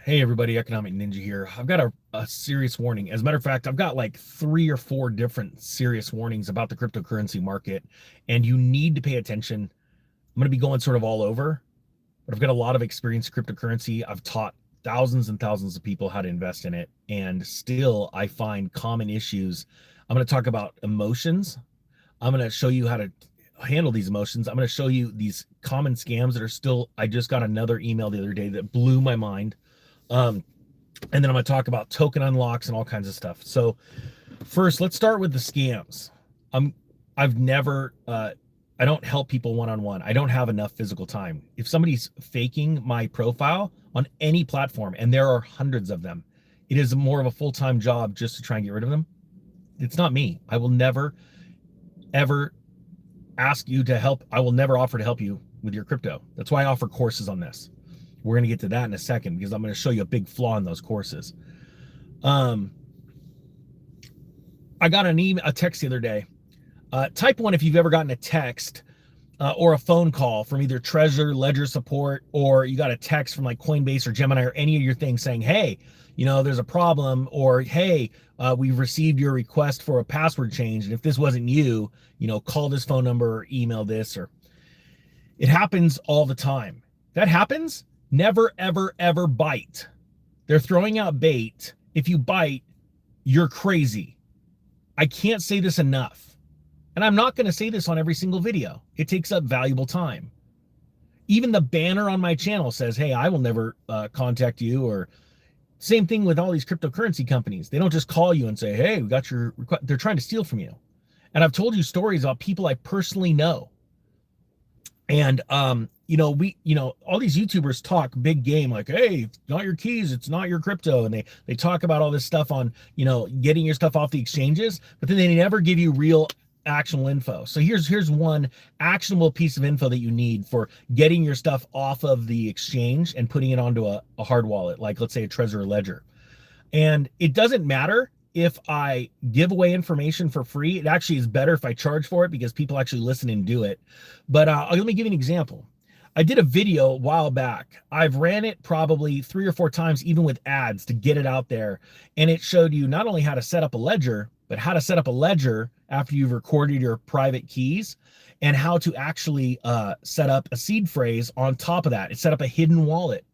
Hey everybody, Economic Ninja here. I've got a serious warning. As a matter of fact, I've got like 3 or 4 different serious warnings about the cryptocurrency market, and you need to pay attention. I'm going to be going sort of all over, but I've got a lot of experience in cryptocurrency. I've taught thousands and thousands of people how to invest in it, and still I find common issues. I'm going to talk about emotions. I'm going to show you how to handle these emotions. I'm going to show you these common scams that are still, I just got another email the other day that blew my mind. Um, and then I'm going to talk about token unlocks and all kinds of stuff. So first, let's start with the scams. I've never, I don't help people one-on-one. I don't have enough physical time. If somebody's faking my profile on any platform, and there are hundreds of them, it is more of a full-time job just to try and get rid of them. It's not me. I will never, ever ask you to help. I will never offer to help you with your crypto. That's why I offer courses on this. We're going to get to that in a second because I'm going to show you a big flaw in those courses. I got a text the other day. Type 1 if you've ever gotten a text or a phone call from either Trezor, Ledger support, or you got a text from like Coinbase or Gemini or any of your things saying, hey, there's a problem, or hey, we've received your request for a password change. And if this wasn't you, call this phone number or email this. Or it happens all the time. That happens. Never, ever, ever bite. They're throwing out bait. If you bite, you're crazy. I can't say this enough. And I'm not going to say this on every single video. It takes up valuable time. Even the banner on my channel says, hey, I will never contact you. Or same thing with all these cryptocurrency companies. They don't just call you and say, hey, we got your request. They're trying to steal from you. And I've told you stories about people I personally know. And, all these YouTubers talk big game, like, hey, it's not your keys, it's not your crypto. And they talk about all this stuff on, getting your stuff off the exchanges, but then they never give you real actionable info. So here's one actionable piece of info that you need for getting your stuff off of the exchange and putting it onto a hard wallet, like let's say a Trezor or Ledger. And it doesn't matter if I give away information for free. It actually is better if I charge for it because people actually listen and do it. But let me give you an example. I did a video a while back. I've ran it probably 3 or 4 times, even with ads, to get it out there. And it showed you not only how to set up a ledger, but how to set up a ledger after you've recorded your private keys, and how to actually set up a seed phrase on top of that. It set up a hidden wallet.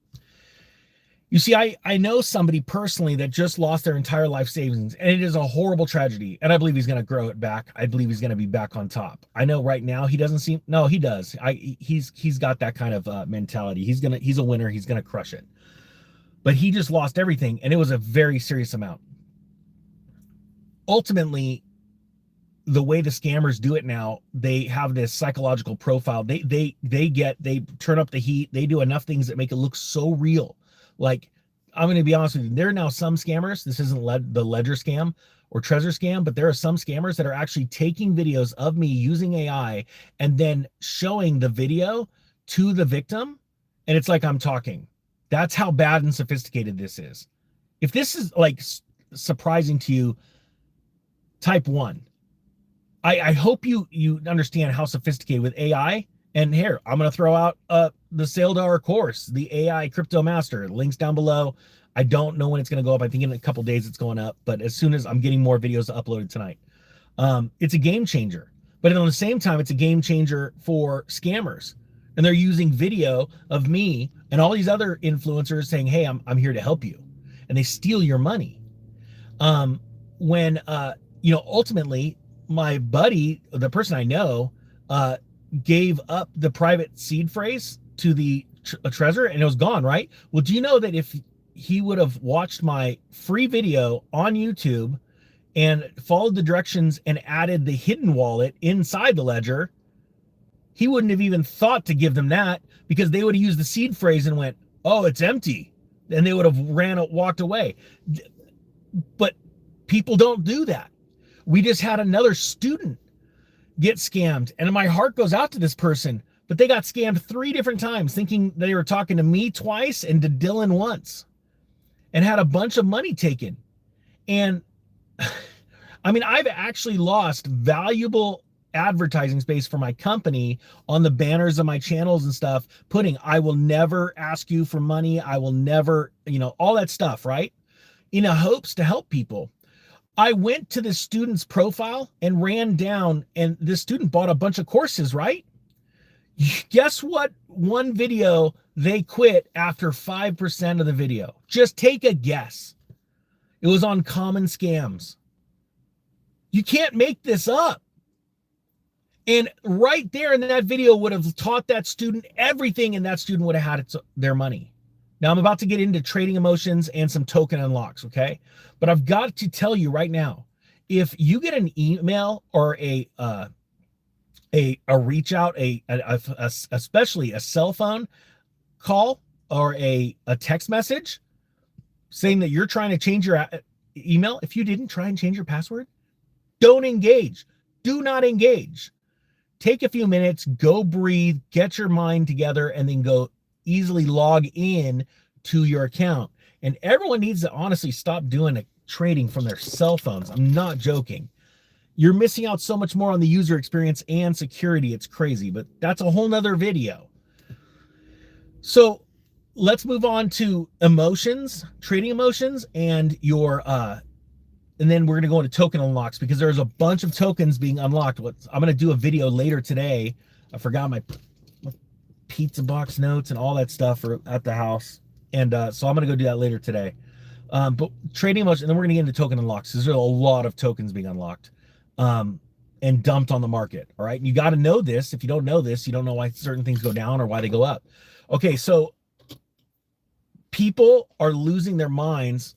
You see, I know somebody personally that just lost their entire life savings, and it is a horrible tragedy. And I believe he's going to grow it back. I believe he's going to be back on top. I know right now he doesn't seem, no, he does. He's got that kind of mentality. He's a winner. He's going to crush it. But he just lost everything, and it was a very serious amount. Ultimately, the way the scammers do it now, they have this psychological profile. They turn up the heat. They do enough things that make it look so real. Like, I'm going to be honest with you, there are now some scammers. This isn't the Ledger scam or Trezor scam, but there are some scammers that are actually taking videos of me using AI and then showing the video to the victim. And it's like I'm talking. That's how bad and sophisticated this is. If this is like surprising to you, type 1. I hope you understand how sophisticated with AI. And here, I'm going to throw out the sale to our course, the AI Crypto Master. Links down below. I don't know when it's going to go up. I think in a couple days it's going up. But as soon as I'm getting more videos uploaded tonight, it's a game changer. But at the same time, it's a game changer for scammers. And they're using video of me and all these other influencers saying, hey, I'm here to help you. And they steal your money. Ultimately, my buddy, the person I know, gave up the private seed phrase to the Trezor, and it was gone, right? Well, do you know that if he would have watched my free video on YouTube and followed the directions and added the hidden wallet inside the ledger, he wouldn't have even thought to give them that, because they would have used the seed phrase and went, oh, it's empty. And they would have walked away. But people don't do that. We just had another student get scammed, and my heart goes out to this person, but they got scammed 3 different times, thinking they were talking to me twice and to Dylan once, and had a bunch of money taken. And I mean, I've actually lost valuable advertising space for my company on the banners of my channels and stuff, putting, I will never ask you for money. I will never, all that stuff, right? In a hopes to help people. I went to the student's profile and ran down, and this student bought a bunch of courses, right? Guess what? One video they quit after 5% of the video. Just take a guess. It was on common scams. You can't make this up. And right there in that video would have taught that student everything, and that student would have had their money. Now I'm about to get into trading emotions and some token unlocks, okay? But I've got to tell you right now, if you get an email or a reach out, especially a cell phone call or a text message saying that you're trying to change your email, if you didn't try and change your password, don't engage. Do not engage. Take a few minutes, go breathe, get your mind together, and then go easily log in to your account. And everyone needs to honestly stop doing trading from their cell phones. I'm not joking. You're missing out so much more on the user experience and security. It's crazy, but that's a whole nother video. So let's move on to emotions, trading emotions, and and then we're going to go into token unlocks, because there's a bunch of tokens being unlocked. I'm going to do a video later today. I forgot my pizza box notes and all that stuff are at the house. And so I'm going to go do that later today. But trading emotions, and then we're going to get into token unlocks. There's a lot of tokens being unlocked and dumped on the market. All right. And you got to know this. If you don't know this, you don't know why certain things go down or why they go up. Okay. So people are losing their minds.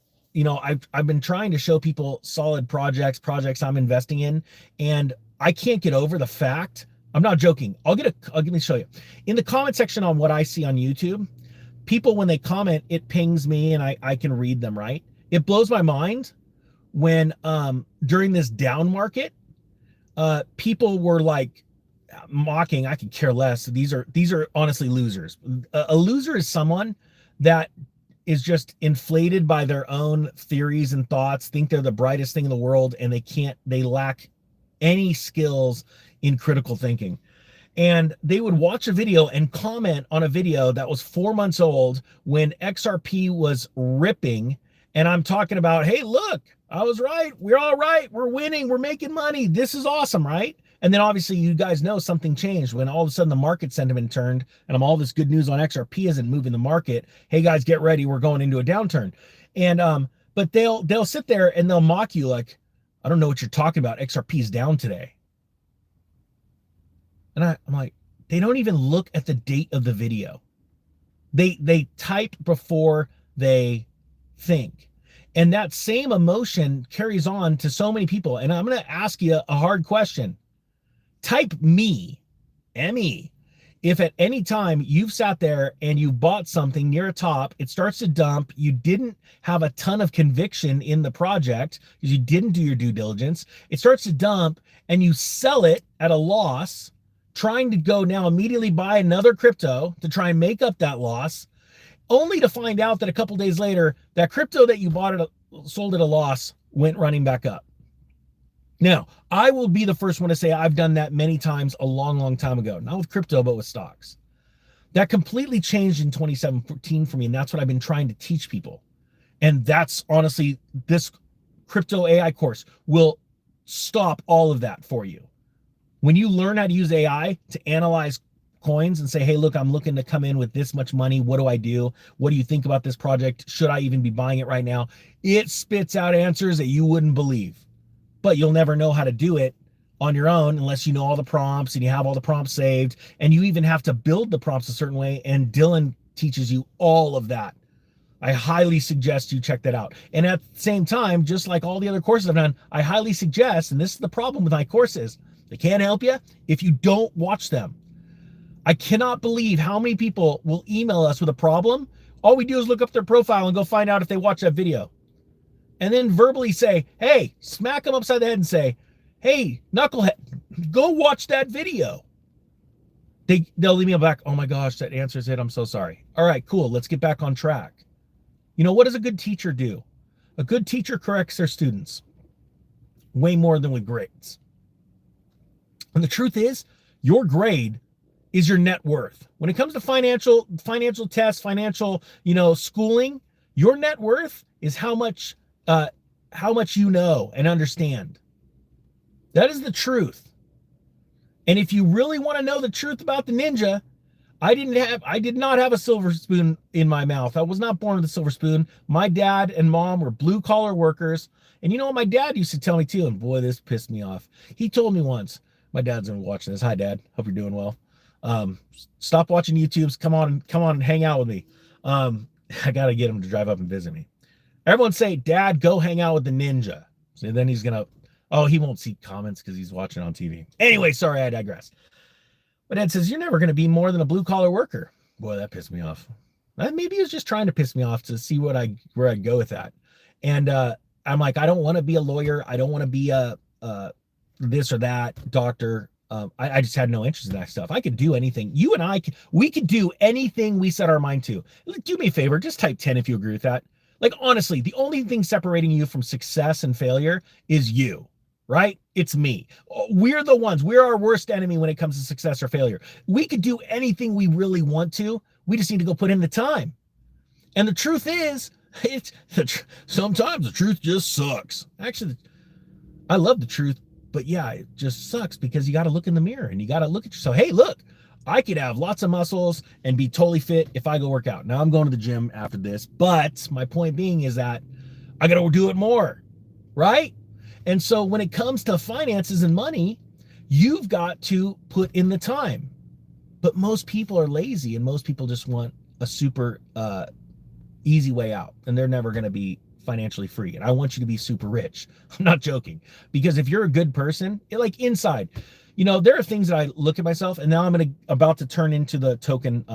I've been trying to show people solid projects I'm investing in, and I can't get over the fact, I'm not joking. Let me show you. In the comment section on what I see on YouTube, people, when they comment, it pings me and I can read them, right? It blows my mind when during this down market, people were like mocking. I could care less. These are honestly losers. A loser is someone that is just inflated by their own theories and thoughts, think they're the brightest thing in the world, and they lack any skills in critical thinking. And they would watch a video and comment on a video that was 4 months old when XRP was ripping. And I'm talking about, hey, look, I was right. We're all right. We're winning. We're making money. This is awesome, right? And then obviously you guys know something changed when all of a sudden the market sentiment turned, and all this good news on XRP isn't moving the market. Hey guys, get ready. We're going into a downturn. And, but they'll sit there and they'll mock you like, I don't know what you're talking about. XRP is down today. And I'm like, they don't even look at the date of the video. They type before they think. And that same emotion carries on to so many people. And I'm going to ask you a hard question. Type me, M-E. If at any time you've sat there and you bought something near a top, it starts to dump, you didn't have a ton of conviction in the project because you didn't do your due diligence, it starts to dump and you sell it at a loss, trying to go now immediately buy another crypto to try and make up that loss, only to find out that a couple days later, that crypto that you sold at a loss went running back up. Now, I will be the first one to say I've done that many times a long, long time ago. Not with crypto, but with stocks. That completely changed in 2017 for me, and that's what I've been trying to teach people. And that's honestly, this crypto AI course will stop all of that for you. When you learn how to use AI to analyze coins and say, hey, look, I'm looking to come in with this much money. What do I do? What do you think about this project? Should I even be buying it right now? It spits out answers that you wouldn't believe. But you'll never know how to do it on your own unless you know all the prompts and you have all the prompts saved, and you even have to build the prompts a certain way, and Dylan teaches you all of that. I highly suggest you check that out. And at the same time, just like all the other courses I've done, I highly suggest, and this is the problem with my courses, they can't help you if you don't watch them. I cannot believe how many people will email us with a problem. All we do is look up their profile and go find out if they watch that video. And then verbally say, hey, smack them upside the head and say, hey, knucklehead, go watch that video. They'll leave me back, oh my gosh, that answers it, I'm so sorry. All right, cool, let's get back on track. You know, what does a good teacher do? A good teacher corrects their students way more than with grades. And the truth is, your grade is your net worth. When it comes to financial tests, financial, schooling, your net worth is how much you know and understand. That is the truth. And if you really want to know the truth about the ninja, I did not have a silver spoon in my mouth. I was not born with a silver spoon. My dad and mom were blue collar workers. And you know what my dad used to tell me too? And boy, this pissed me off. He told me once, my dad's gonna be watching this. Hi, Dad. Hope you're doing well. Stop watching YouTubes. Come on and hang out with me. I gotta get him to drive up and visit me. Everyone say, Dad, go hang out with the ninja. So then he's gonna, he won't see comments because he's watching on TV. Anyway, sorry, I digress. But Dad says, you're never going to be more than a blue collar worker. Boy, that pissed me off. Maybe he was just trying to piss me off to see where I'd go with that. And I'm like, I don't want to be a lawyer. I don't want to be a this or that doctor. I just had no interest in that stuff. I could do anything. You and we could do anything we set our mind to. Do me a favor, just type 10 if you agree with that. Like, honestly, the only thing separating you from success and failure is you. Right? It's me. We're the ones. We're our worst enemy when it comes to success or failure. We could do anything we really want to. We just need to go put in the time. And the truth is, sometimes the truth just sucks. Actually, I love the truth, but yeah, it just sucks because you got to look in the mirror and you got to look at yourself. Hey, look, I could have lots of muscles and be totally fit if I go work out. Now I'm going to the gym after this, but my point being is that I got to do it more, right? And so when it comes to finances and money, you've got to put in the time. But most people are lazy and most people just want a super easy way out. And they're never going to be financially free. And I want you to be super rich. I'm not joking. Because if you're a good person, like inside, there are things that I look at myself and now I'm about to turn into the token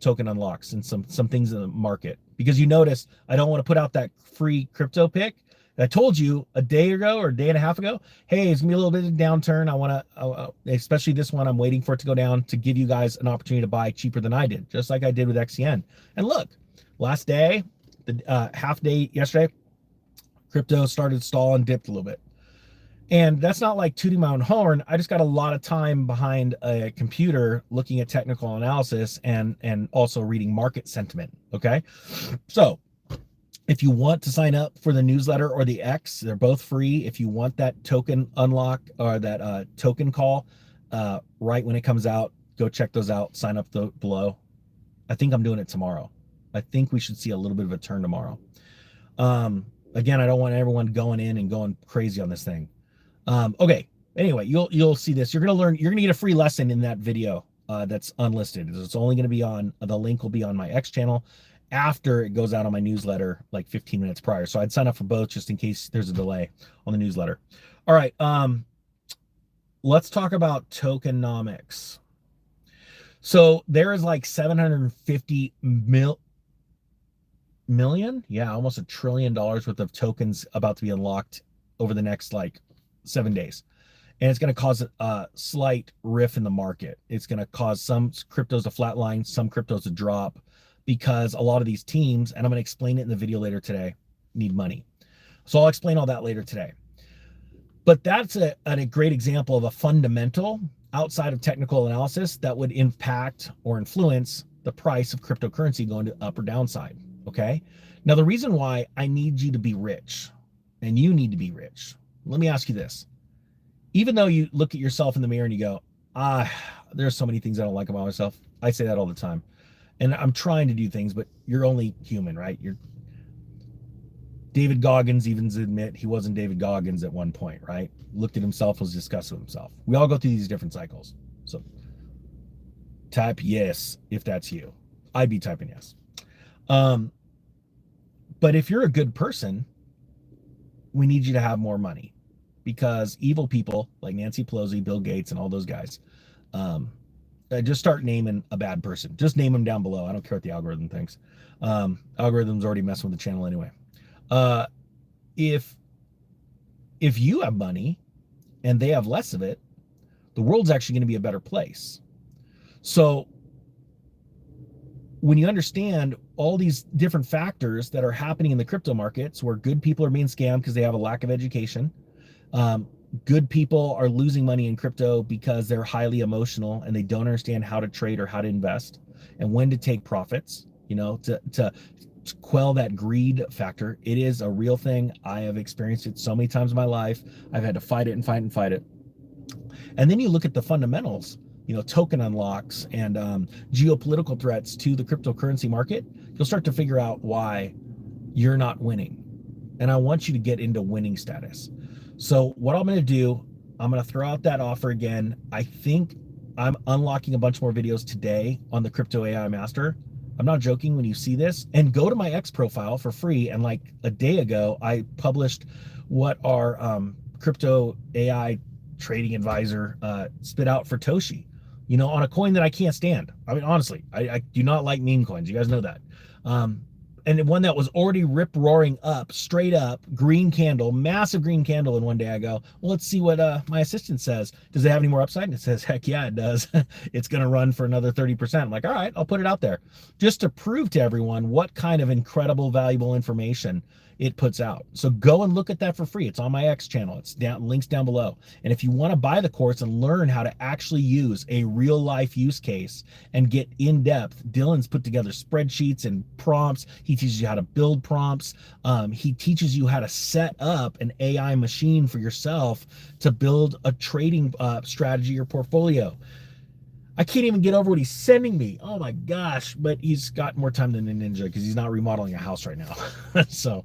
unlocks and some things in the market. Because you notice I don't want to put out that free crypto pick. I told you a day ago or a day and a half ago, hey, it's gonna be a little bit of a downturn. I want to, especially this one, I'm waiting for it to go down to give you guys an opportunity to buy cheaper than I did, just like I did with XCN. And look, last day, the half day yesterday, crypto started to stall and dipped a little bit. And that's not like tooting my own horn. I just got a lot of time behind a computer looking at technical analysis and also reading market sentiment, okay? So, if you want to sign up for the newsletter or the X, they're both free. If you want that token unlock or that token call right when it comes out, go check those out. Sign up below. I think I'm doing it tomorrow. I think we should see a little bit of a turn tomorrow. Again, I don't want everyone going in and going crazy on this thing. Okay. Anyway, you'll see this. You're gonna get a free lesson in that video that's unlisted. It's only gonna be on the link will be on my X channel after it goes out on my newsletter like 15 minutes prior. So I'd sign up for both just in case there's a delay on the newsletter. All right. Let's talk about tokenomics. So there is like 750 million. Yeah. Almost $1 trillion worth of tokens about to be unlocked over the next like 7 days. And it's going to cause a slight riff in the market. It's going to cause some cryptos to flatline, some cryptos to drop, because a lot of these teams, and I'm going to explain it in the video later today, need money. So I'll explain all that later today. But that's a great example of a fundamental outside of technical analysis that would impact or influence the price of cryptocurrency going to up or downside, okay? Now, the reason why I need you to be rich, and you need to be rich, let me ask you this. Even though you look at yourself in the mirror and you go, there's so many things I don't like about myself. I say that all the time. And I'm trying to do things, but you're only human, right? David Goggins even admit he wasn't David Goggins at one point, right? Looked at himself, was disgusted with himself. We all go through these different cycles. So type yes if that's you. I'd be typing yes. But if you're a good person, we need you to have more money, because evil people like Nancy Pelosi, Bill Gates, and all those guys, just start naming a bad person. Just name them down below. I don't care what the algorithm thinks. Algorithm's already messing with the channel anyway. If you have money and they have less of it, the world's actually going to be a better place. So when you understand all these different factors that are happening in the crypto markets, where good people are being scammed because they have a lack of education, good people are losing money in crypto because they're highly emotional and they don't understand how to trade or how to invest and when to take profits, to quell that greed factor. It is a real thing. I have experienced it so many times in my life. I've had to fight it and fight and fight it. And then you look at the fundamentals, token unlocks and geopolitical threats to the cryptocurrency market. You'll start to figure out why you're not winning. And I want you to get into winning status. So what I'm going to do, I'm going to throw out that offer again. I think I'm unlocking a bunch more videos today on the Crypto AI Master. I'm not joking when you see this. And go to my X profile for free. And like a day ago, I published what our Crypto AI trading advisor spit out for Toshi, on a coin that I can't stand. I mean, honestly, I do not like meme coins. You guys know that. And one that was already rip roaring up, straight up, green candle, massive green candle. And one day I go, well, let's see what my assistant says. Does it have any more upside? And it says, heck yeah, it does. It's going to run for another 30%. I'm like, all right, I'll put it out there just to prove to everyone what kind of incredible, valuable information it puts out. So go and look at that for free. It's on my X channel. It's down, links down below. And if you want to buy the course and learn how to actually use a real life use case and get in depth, Dylan's put together spreadsheets and prompts. He teaches you how to build prompts. He teaches you how to set up an AI machine for yourself to build a trading strategy or portfolio. I can't even get over what he's sending me. Oh my gosh, but he's got more time than a ninja because he's not remodeling a house right now. So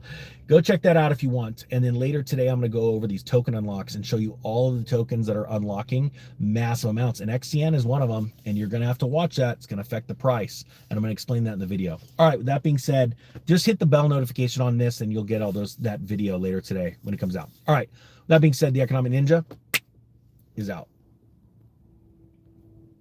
go check that out if you want. And then later today, I'm going to go over these token unlocks and show you all of the tokens that are unlocking massive amounts. And XCN is one of them, and you're going to have to watch that. It's going to affect the price. And I'm going to explain that in the video. All right, with that being said, just hit the bell notification on this and you'll get all that video later today when it comes out. All right, with that being said, the Economic Ninja is out.